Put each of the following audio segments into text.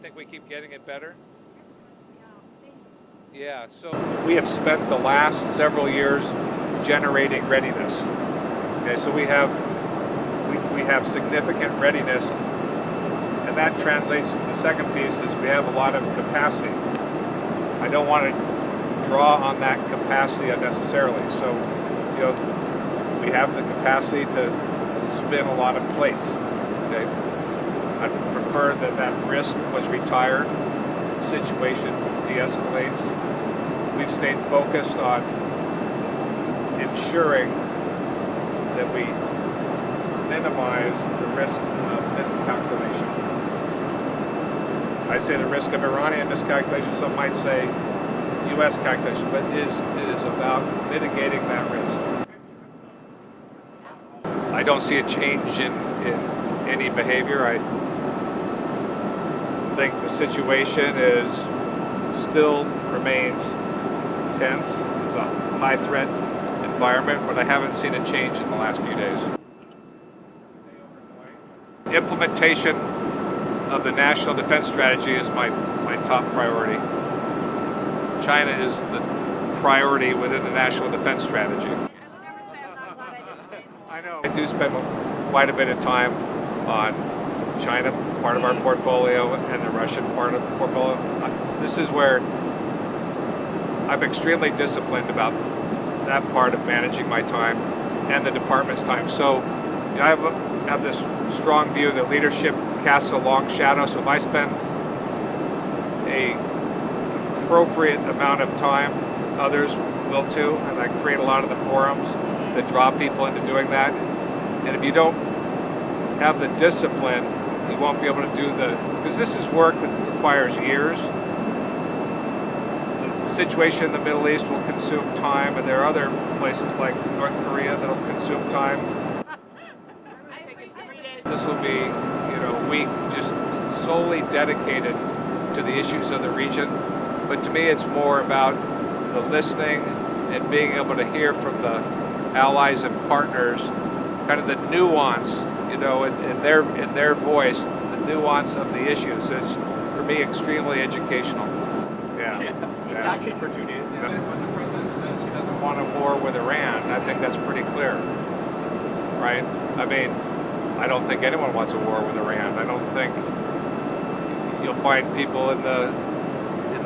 think we keep getting it better. Yeah, so we have spent the last several years generating readiness. Okay, so we have significant readiness, and that translates to the second piece is we have a lot of capacity. I don't want to draw on that capacity unnecessarily. So, we have the capacity to spin a lot of plates. Okay, I prefer that risk was retired, the situation de-escalates. We've stayed focused on ensuring that we minimize the risk of miscalculation. I say the risk of Iranian miscalculation, some might say U.S. calculation, but it is about mitigating that risk. I don't see a change in any behavior. I think the situation still remains tense. It's a high threat environment, but I haven't seen a change in the last few days. Implementation of the National Defense Strategy is my top priority. China is the priority within the National Defense Strategy. I know. I do spend quite a bit of time on China, part of our portfolio, and the Russian part of the portfolio. This is where I'm extremely disciplined about that part of managing my time and the department's time. So I have this strong view that leadership casts a long shadow. So if I spend an appropriate amount of time, others will too, and I create a lot of the forums that draw people into doing that. And if you don't have the discipline, you won't be able to do because this is work that requires years. The situation in the Middle East will consume time, and there are other places like North Korea that'll consume time. This will be, a week just solely dedicated to the issues of the region. But to me, it's more about the listening and being able to hear from the allies and partners, kind of the nuance, in their voice, the nuance of the issues. It's, for me, extremely educational. Yeah. Actually, for 2 days. When the president says he doesn't want a war with Iran, I think that's pretty clear, right? I mean, I don't think anyone wants a war with Iran. I don't think you'll find people in the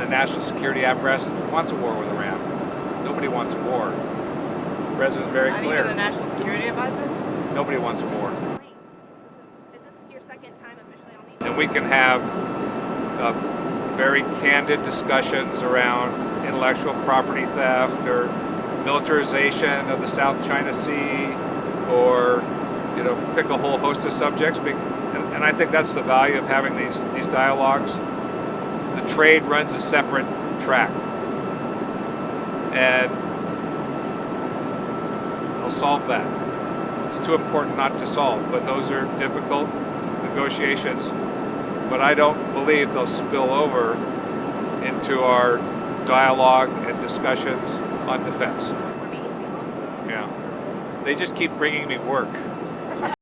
national security apparatus who wants a war with Iran. Nobody wants a war. The president's very clear. Not even the national security advisor? Nobody wants a war. Is this your second time officially on the... And we can have very candid discussions around intellectual property theft or militarization of the South China Sea, or pick a whole host of subjects. And I think that's the value of having these dialogues. The trade runs a separate track, and they'll solve that. It's too important not to solve, but those are difficult negotiations. But I don't believe they'll spill over into our dialogue and discussions on defense. Yeah. They just keep bringing me work.